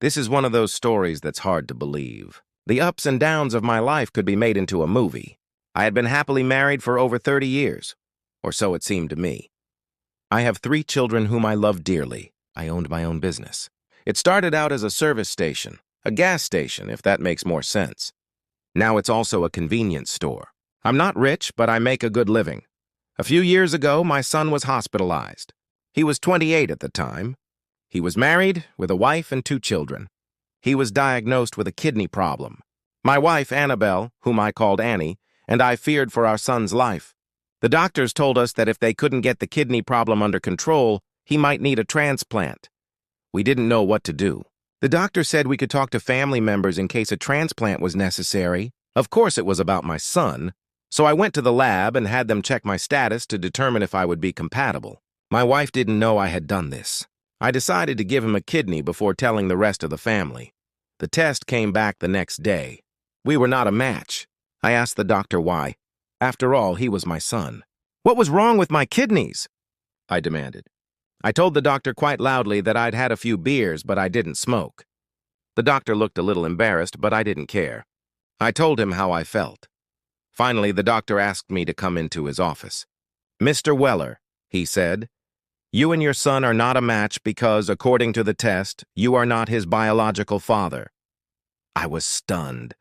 This is one of those stories that's hard to believe. The ups and downs of my life could be made into a movie. I had been happily married for over 30 years, or so it seemed to me. I have 3 children whom I love dearly. I owned my own business. It started out as a service station, a gas station, if that makes more sense. Now it's also a convenience store. I'm not rich, but I make a good living. A few years ago, my son was hospitalized. He was 28 at the time. He was married, with a wife and 2 children. He was diagnosed with a kidney problem. My wife, Annabelle, whom I called Annie, and I feared for our son's life. The doctors told us that if they couldn't get the kidney problem under control, he might need a transplant. We didn't know what to do. The doctor said we could talk to family members in case a transplant was necessary. Of course it was about my son, so I went to the lab and had them check my status to determine if I would be compatible. My wife didn't know I had done this. I decided to give him a kidney before telling the rest of the family. The test came back the next day. We were not a match. I asked the doctor why. After all, he was my son. What was wrong with my kidneys? I demanded. I told the doctor quite loudly that I'd had a few beers, but I didn't smoke. The doctor looked a little embarrassed, but I didn't care. I told him how I felt. Finally, the doctor asked me to come into his office. "Mr. Weller," he said, "you and your son are not a match because, according to the test, you are not his biological father." I was stunned.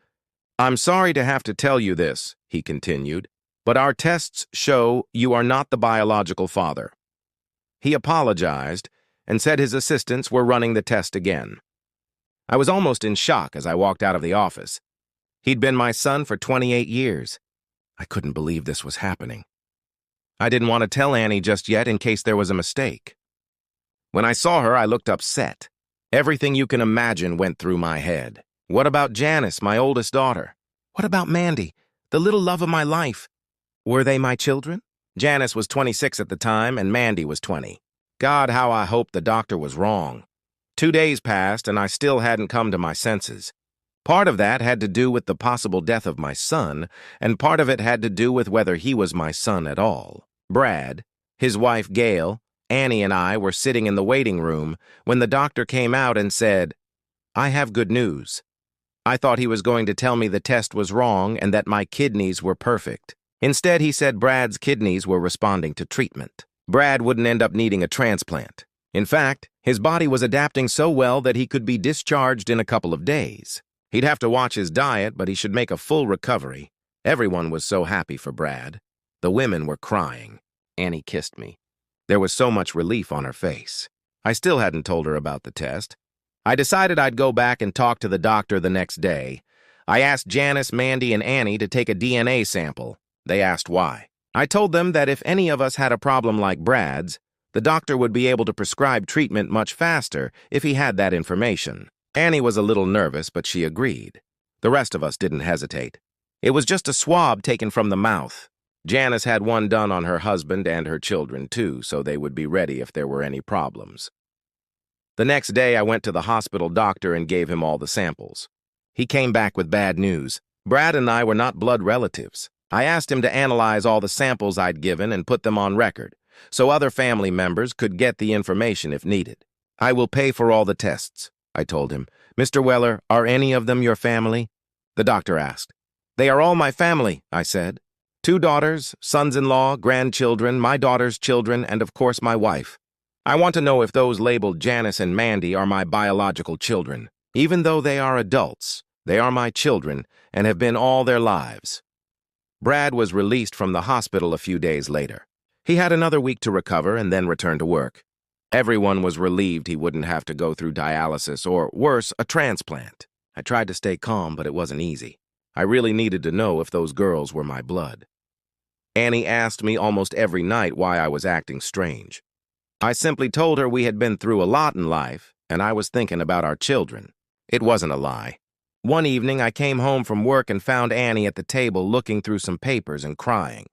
"I'm sorry to have to tell you this," he continued, "but our tests show you are not the biological father." He apologized and said his assistants were running the test again. I was almost in shock as I walked out of the office. He'd been my son for 28 years. I couldn't believe this was happening. I didn't want to tell Annie just yet in case there was a mistake. When I saw her, I looked upset. Everything you can imagine went through my head. What about Janice, my oldest daughter? What about Mandy, the little love of my life? Were they my children? Janice was 26 at the time, and Mandy was 20. God, how I hoped the doctor was wrong. 2 days passed, and I still hadn't come to my senses. Part of that had to do with the possible death of my son, and part of it had to do with whether he was my son at all. Brad, his wife Gail, Annie, and I were sitting in the waiting room when the doctor came out and said, "I have good news." I thought he was going to tell me the test was wrong and that my kidneys were perfect. Instead, he said Brad's kidneys were responding to treatment. Brad wouldn't end up needing a transplant. In fact, his body was adapting so well that he could be discharged in a couple of days. He'd have to watch his diet, but he should make a full recovery. Everyone was so happy for Brad. The women were crying. Annie kissed me. There was so much relief on her face. I still hadn't told her about the test. I decided I'd go back and talk to the doctor the next day. I asked Janice, Mandy, and Annie to take a DNA sample. They asked why. I told them that if any of us had a problem like Brad's, the doctor would be able to prescribe treatment much faster if he had that information. Annie was a little nervous, but she agreed. The rest of us didn't hesitate. It was just a swab taken from the mouth. Janice had one done on her husband and her children, too, so they would be ready if there were any problems. The next day, I went to the hospital doctor and gave him all the samples. He came back with bad news. Brad and I were not blood relatives. I asked him to analyze all the samples I'd given and put them on record, so other family members could get the information if needed. "I will pay for all the tests," I told him. "Mr. Weller, are any of them your family?" The doctor asked. "They are all my family," I said. 2 daughters, sons-in-law, grandchildren, my daughter's children, and of course my wife. I want to know if those labeled Janice and Mandy are my biological children. Even though they are adults, they are my children and have been all their lives. Brad was released from the hospital a few days later. He had another week to recover and then return to work. Everyone was relieved he wouldn't have to go through dialysis or, worse, a transplant. I tried to stay calm, but it wasn't easy. I really needed to know if those girls were my blood. Annie asked me almost every night why I was acting strange. I simply told her we had been through a lot in life, and I was thinking about our children. It wasn't a lie. One evening, I came home from work and found Annie at the table looking through some papers and crying.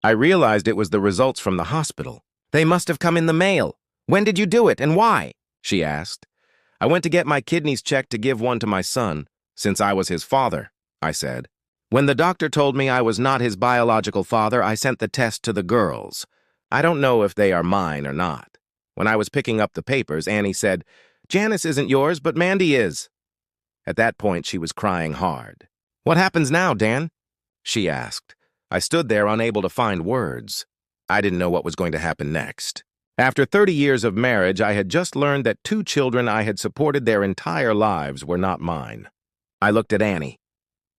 I realized it was the results from the hospital. "They must have come in the mail. When did you do it, and why?" she asked. "I went to get my kidneys checked to give one to my son, since I was his father," I said. "When the doctor told me I was not his biological father, I sent the test to the girls. I don't know if they are mine or not." When I was picking up the papers, Annie said, Janice isn't yours, but Mandy is. At that point, she was crying hard. What happens now, Dan? She asked. I stood there unable to find words. I didn't know what was going to happen next. After 30 years of marriage, I had just learned that 2 children I had supported their entire lives were not mine. I looked at Annie.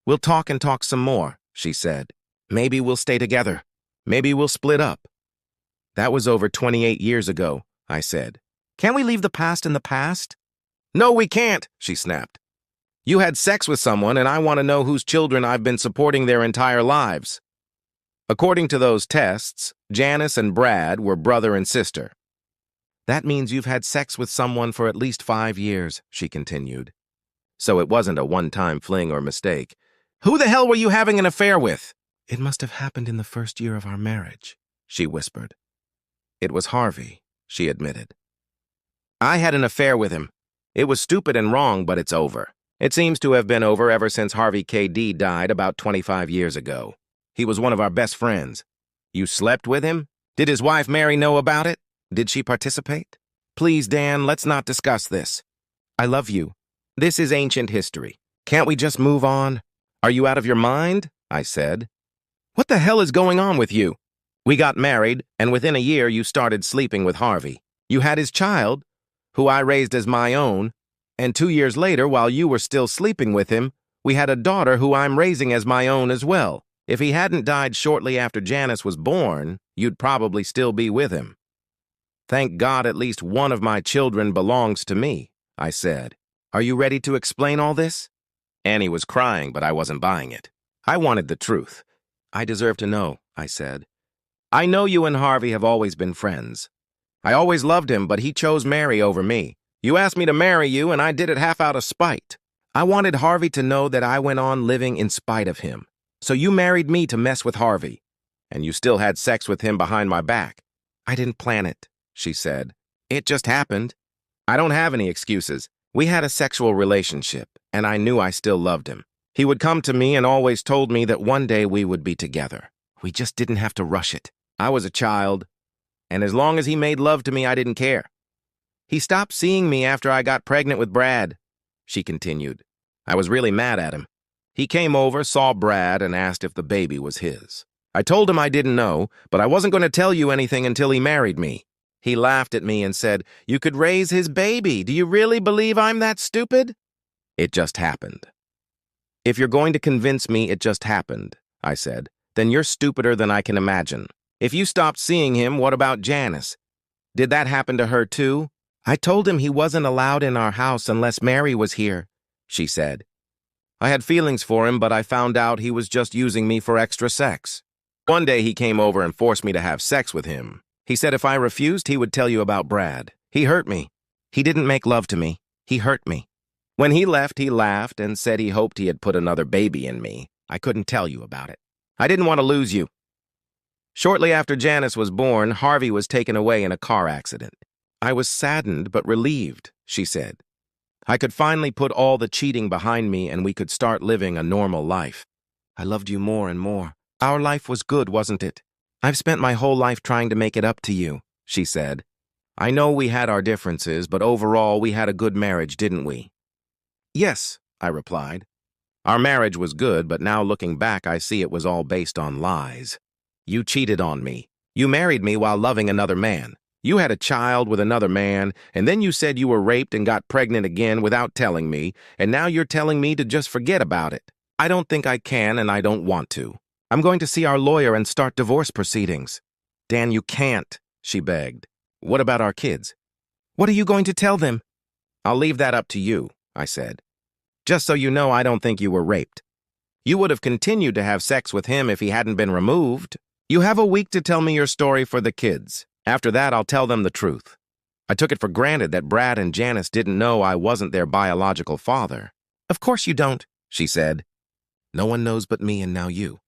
We'll talk and talk some more, she said. Maybe we'll stay together. Maybe we'll split up. That was over 28 years ago, I said. Can't we leave the past in the past? No, we can't, she snapped. You had sex with someone, and I want to know whose children I've been supporting their entire lives. According to those tests, Janice and Brad were brother and sister. That means you've had sex with someone for at least 5 years, she continued. So it wasn't a one-time fling or mistake. Who the hell were you having an affair with? It must have happened in the first year of our marriage, she whispered. It was Harvey, she admitted. I had an affair with him. It was stupid and wrong, but it's over. It seems to have been over ever since Harvey K.D. died about 25 years ago. He was one of our best friends. You slept with him? Did his wife Mary know about it? Did she participate? Please, Dan, let's not discuss this. I love you. This is ancient history. Can't we just move on? Are you out of your mind? I said. What the hell is going on with you? We got married, and within a year you started sleeping with Harvey. You had his child, who I raised as my own, and 2 years later, while you were still sleeping with him, we had a daughter who I'm raising as my own as well. If he hadn't died shortly after Janice was born, you'd probably still be with him. Thank God at least one of my children belongs to me, I said. Are you ready to explain all this? Annie was crying, but I wasn't buying it. I wanted the truth. I deserve to know, I said. I know you and Harvey have always been friends. I always loved him, but he chose Mary over me. You asked me to marry you, and I did it half out of spite. I wanted Harvey to know that I went on living in spite of him. So you married me to mess with Harvey, and you still had sex with him behind my back. I didn't plan it, she said. It just happened. I don't have any excuses. We had a sexual relationship, and I knew I still loved him. He would come to me and always told me that one day we would be together. We just didn't have to rush it. I was a child, and as long as he made love to me, I didn't care. He stopped seeing me after I got pregnant with Brad, she continued. I was really mad at him. He came over, saw Brad, and asked if the baby was his. I told him I didn't know, but I wasn't going to tell you anything until he married me. He laughed at me and said, "You could raise his baby. Do you really believe I'm that stupid?" It just happened. If you're going to convince me it just happened, I said, then you're stupider than I can imagine. If you stopped seeing him, what about Janice? Did that happen to her too? I told him he wasn't allowed in our house unless Mary was here, she said. I had feelings for him, but I found out he was just using me for extra sex. One day he came over and forced me to have sex with him. He said if I refused, he would tell you about Brad. He hurt me. He didn't make love to me. He hurt me. When he left, he laughed and said he hoped he had put another baby in me. I couldn't tell you about it. I didn't want to lose you. Shortly after Janice was born, Harvey was taken away in a car accident. I was saddened but relieved, she said. I could finally put all the cheating behind me and we could start living a normal life. I loved you more and more. Our life was good, wasn't it? I've spent my whole life trying to make it up to you, she said. I know we had our differences, but overall we had a good marriage, didn't we? Yes, I replied. Our marriage was good, but now looking back, I see it was all based on lies. You cheated on me. You married me while loving another man. You had a child with another man, and then you said you were raped and got pregnant again without telling me, and now you're telling me to just forget about it. I don't think I can, and I don't want to. I'm going to see our lawyer and start divorce proceedings. Dan, you can't, she begged. What about our kids? What are you going to tell them? I'll leave that up to you, I said. Just so you know, I don't think you were raped. You would have continued to have sex with him if he hadn't been removed. You have a week to tell me your story for the kids. After that, I'll tell them the truth. I took it for granted that Brad and Janice didn't know I wasn't their biological father. Of course you don't, she said. No one knows but me and now you.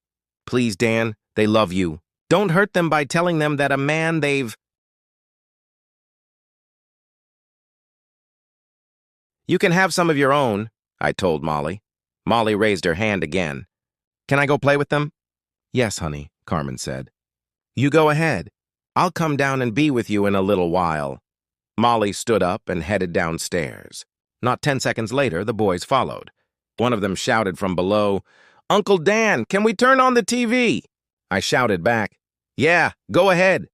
Please, Dan, they love you. Don't hurt them by telling them that a man they've... You can have some of your own, I told Molly. Molly raised her hand again. Can I go play with them? Yes, honey, Carmen said. You go ahead. I'll come down and be with you in a little while. Molly stood up and headed downstairs. Not 10 seconds later, the boys followed. One of them shouted from below, "Uncle Dan, can we turn on the TV?" I shouted back, "Yeah, go ahead."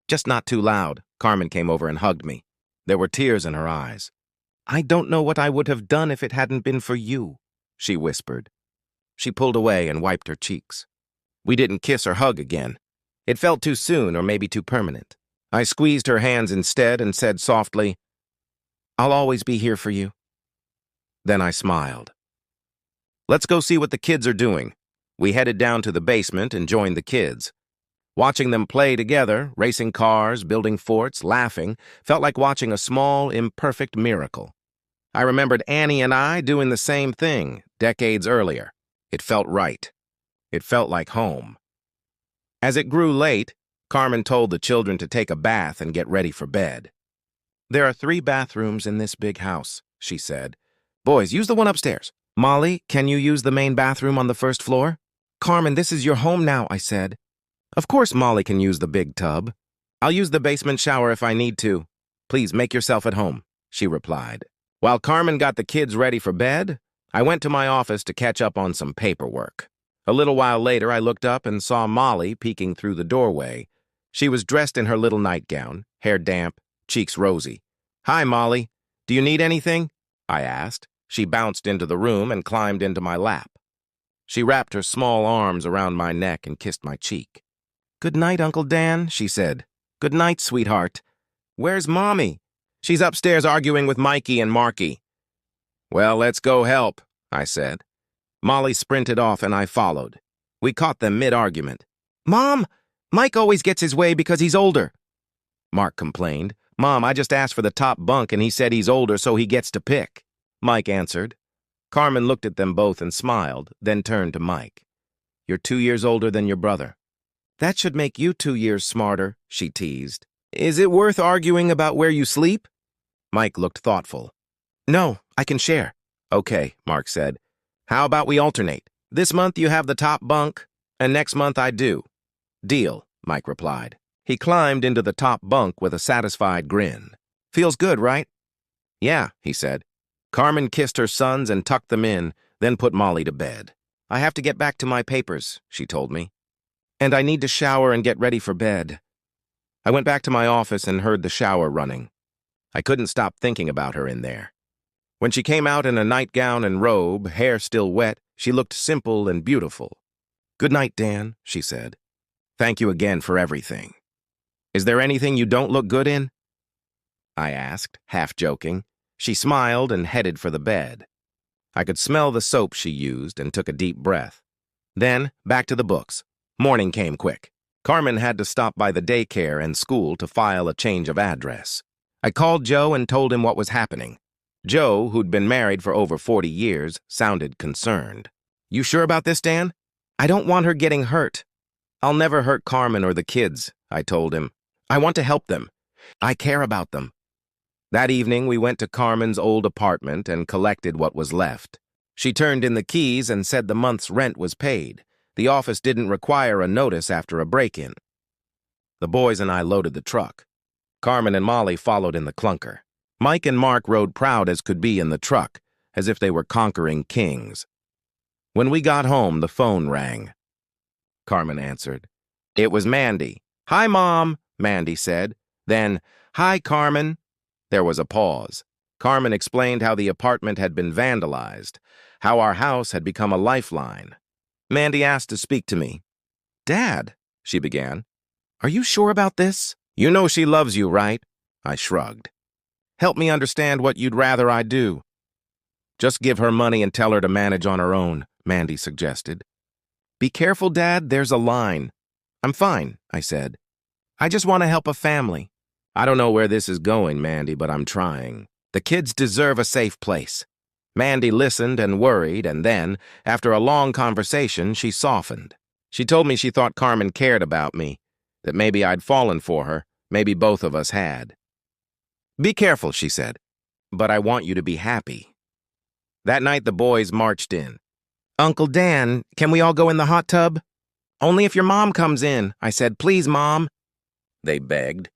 Just not too loud. Carmen came over and hugged me. There were tears in her eyes. "I don't know what I would have done if it hadn't been for you," she whispered. She pulled away and wiped her cheeks. We didn't kiss or hug again. It felt too soon or maybe too permanent. I squeezed her hands instead and said softly, "I'll always be here for you." Then I smiled. "Let's go see what the kids are doing." We headed down to the basement and joined the kids. Watching them play together, racing cars, building forts, laughing, felt like watching a small, imperfect miracle. I remembered Annie and I doing the same thing decades earlier. It felt right. It felt like home. As it grew late, Carmen told the children to take a bath and get ready for bed. "There are 3 bathrooms in this big house," she said. "Boys, use the one upstairs. Molly, can you use the main bathroom on the first floor?" "Carmen, this is your home now," I said. "Of course Molly can use the big tub. I'll use the basement shower if I need to. Please make yourself at home," she replied. While Carmen got the kids ready for bed, I went to my office to catch up on some paperwork. A little while later, I looked up and saw Molly peeking through the doorway. She was dressed in her little nightgown, hair damp, cheeks rosy. "Hi, Molly. Do you need anything?" I asked. She bounced into the room and climbed into my lap. She wrapped her small arms around my neck and kissed my cheek. "Good night, Uncle Dan," she said. "Good night, sweetheart. Where's Mommy?" "She's upstairs arguing with Mikey and Marky." "Well, let's go help," I said. Molly sprinted off and I followed. We caught them mid-argument. "Mom, Mike always gets his way because he's older," Mark complained. "Mom, I just asked for the top bunk and he said he's older so he gets to pick," Mike answered. Carmen looked at them both and smiled, then turned to Mike. "You're 2 years older than your brother." "That should make you 2 years smarter," she teased. "Is it worth arguing about where you sleep?" Mike looked thoughtful. "No, I can share." "Okay," Mark said. "How about we alternate? This month you have the top bunk, and next month I do." "Deal," Mike replied. He climbed into the top bunk with a satisfied grin. "Feels good, right?" "Yeah," he said. Carmen kissed her sons and tucked them in, then put Molly to bed. "I have to get back to my papers," she told me. "And I need to shower and get ready for bed." I went back to my office and heard the shower running. I couldn't stop thinking about her in there. When she came out in a nightgown and robe, hair still wet, she looked simple and beautiful. "Good night, Dan," she said. "Thank you again for everything." "Is there anything you don't look good in?" I asked, half joking. She smiled and headed for the bed. I could smell the soap she used and took a deep breath. Then, back to the books. Morning came quick. Carmen had to stop by the daycare and school to file a change of address. I called Joe and told him what was happening. Joe, who'd been married for over 40 years, sounded concerned. "You sure about this, Dan?" "I don't want her getting hurt." "I'll never hurt Carmen or the kids," I told him. "I want to help them. I care about them." That evening, we went to Carmen's old apartment and collected what was left. She turned in the keys and said the month's rent was paid. The office didn't require a notice after a break-in. The boys and I loaded the truck. Carmen and Molly followed in the clunker. Mike and Mark rode proud as could be in the truck, as if they were conquering kings. When we got home, the phone rang. Carmen answered. It was Mandy. "Hi, Mom," Mandy said. Then, "Hi, Carmen." There was a pause. Carmen explained how the apartment had been vandalized, how our house had become a lifeline. Mandy asked to speak to me. "Dad," she began, "are you sure about this?" "You know she loves you, right?" I shrugged. "Help me understand what you'd rather I do." "Just give her money and tell her to manage on her own," Mandy suggested. "Be careful, Dad, there's a line." "I'm fine," I said. "I just want to help a family." "I don't know where this is going, Mandy, but I'm trying. The kids deserve a safe place." Mandy listened and worried, and then, after a long conversation, she softened. She told me she thought Carmen cared about me, that maybe I'd fallen for her, maybe both of us had. "Be careful," she said, "but I want you to be happy." That night the boys marched in. "Uncle Dan, can we all go in the hot tub?" "Only if your mom comes in," I said. "Please, Mom." They begged.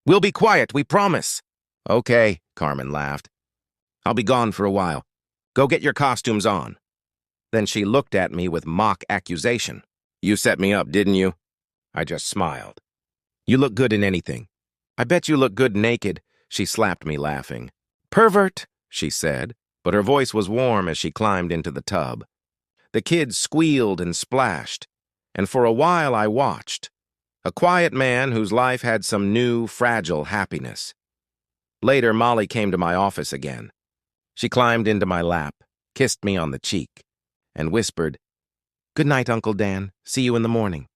"We'll be quiet, we promise." Okay, Carmen laughed. I'll be gone for a while. Go get your costumes on. Then she looked at me with mock accusation. You set me up, didn't you? I just smiled. You look good in anything. I bet you look good naked, she slapped me, laughing. Pervert, she said, but her voice was warm as she climbed into the tub. The kids squealed and splashed, and for a while I watched, a quiet man whose life had some new, fragile happiness. Later, Molly came to my office again. She climbed into my lap, kissed me on the cheek, and whispered, "Good night, Uncle Dan. See you in the morning."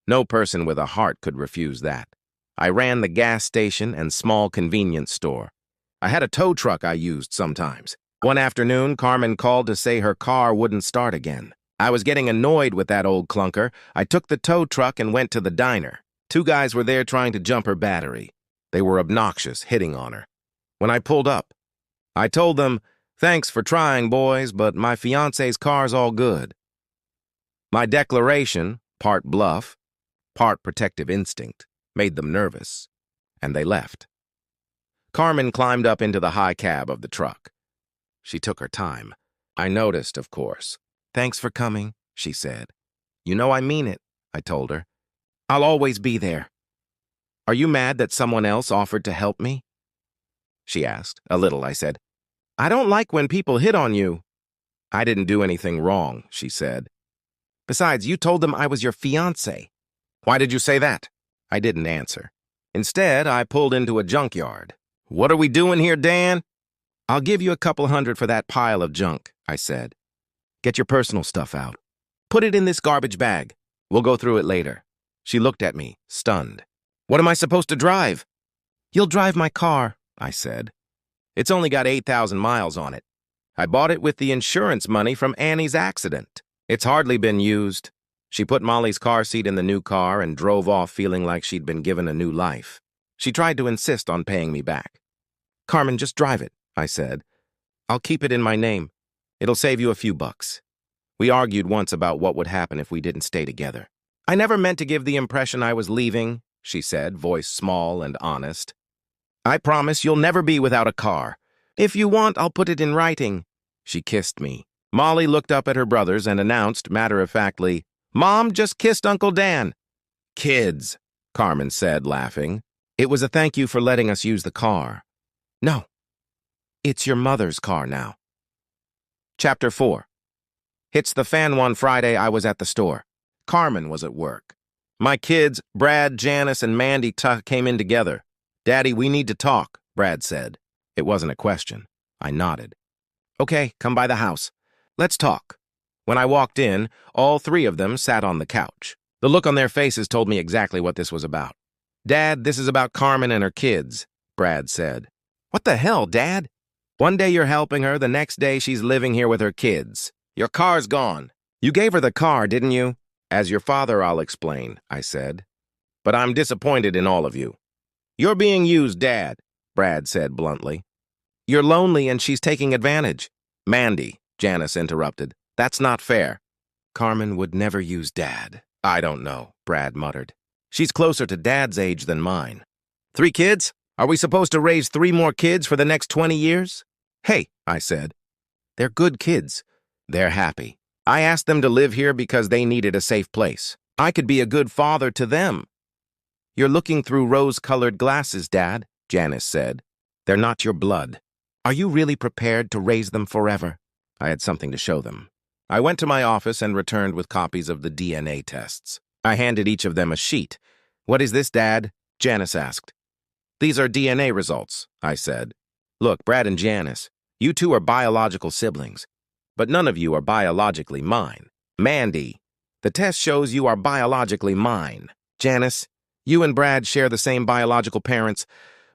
No person with a heart could refuse that. I ran the gas station and small convenience store. I had a tow truck I used sometimes. One afternoon, Carmen called to say her car wouldn't start again. I was getting annoyed with that old clunker. I took the tow truck and went to the diner. Two guys were there trying to jump her battery. They were obnoxious, hitting on her. When I pulled up, I told them, "Thanks for trying, boys, but my fiance's car's all good." My declaration, part bluff, part protective instinct, made them nervous, and they left. Carmen climbed up into the high cab of the truck. She took her time. I noticed, of course. "Thanks for coming," she said. "You know I mean it," I told her. "I'll always be there." "Are you mad that someone else offered to help me?" she asked. "A little," I said. "I don't like when people hit on you." "I didn't do anything wrong," she said. "Besides, you told them I was your fiancé." "Why did you say that?" I didn't answer. Instead, I pulled into a junkyard. "What are we doing here, Dan?" "I'll give you a couple hundred for that pile of junk," I said. "Get your personal stuff out. Put it in this garbage bag. We'll go through it later." She looked at me, stunned. "What am I supposed to drive?" "You'll drive my car," I said. "It's only got 8,000 miles on it. I bought it with the insurance money from Annie's accident. It's hardly been used." She put Molly's car seat in the new car and drove off feeling like she'd been given a new life. She tried to insist on paying me back. "Carmen, just drive it," I said. "I'll keep it in my name. It'll save you a few bucks." We argued once about what would happen if we didn't stay together. "I never meant to give the impression I was leaving," she said, voice small and honest. "I promise you'll never be without a car. If you want, I'll put it in writing." She kissed me. Molly looked up at her brothers and announced, matter-of-factly, "Mom just kissed Uncle Dan." "Kids," Carmen said, laughing. "It was a thank you for letting us use the car." "No, it's your mother's car now." Chapter 4. Hits the fan one Friday. I was at the store. Carmen was at work. My kids, Brad, Janice, and Mandy came in together. "Daddy, we need to talk," Brad said. It wasn't a question. I nodded. "Okay, come by the house. Let's talk." When I walked in, all three of them sat on the couch. The look on their faces told me exactly what this was about. "Dad, this is about Carmen and her kids," Brad said. "What the hell, Dad?" "One day you're helping her, the next day she's living here with her kids. Your car's gone. You gave her the car, didn't you?" "As your father, I'll explain," I said. "But I'm disappointed in all of you." "You're being used, Dad," Brad said bluntly. "You're lonely and she's taking advantage." "Mandy," Janice interrupted. "That's not fair." "Carmen would never use Dad." "I don't know," Brad muttered. "She's closer to Dad's age than mine." "3 kids? Are we supposed to raise 3 more kids for the next 20 years? "Hey," I said. "They're good kids. They're happy. I asked them to live here because they needed a safe place. I could be a good father to them." "You're looking through rose-colored glasses, Dad," Janice said. "They're not your blood. Are you really prepared to raise them forever?" I had something to show them. I went to my office and returned with copies of the DNA tests. I handed each of them a sheet. "What is this, Dad?" Janice asked. "These are DNA results," I said. "Look, Brad and Janice, you two are biological siblings, but none of you are biologically mine. Mandy, the test shows you are biologically mine. Janice, you and Brad share the same biological parents,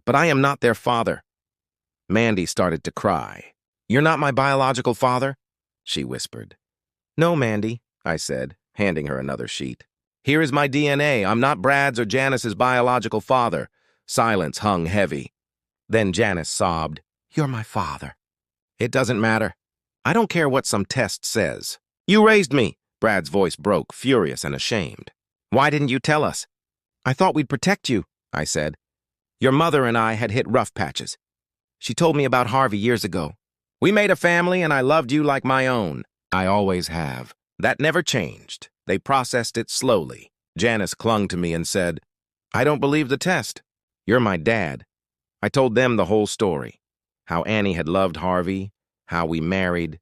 but I am not their father." Mandy started to cry. "You're not my biological father?" she whispered. "No, Mandy," I said, handing her another sheet. "Here is my DNA. I'm not Brad's or Janice's biological father." Silence hung heavy. Then Janice sobbed, "You're my father." "It doesn't matter. I don't care what some test says." "You raised me." Brad's voice broke, furious and ashamed. "Why didn't you tell us?" "I thought we'd protect you," I said. Your mother and I had hit rough patches. She told me about Harvey years ago. We made a family and I loved you like my own. I always have. That never changed. They processed it slowly. Janice clung to me and said, I don't believe the test. You're my dad. I told them the whole story. How Annie had loved Harvey, how we married,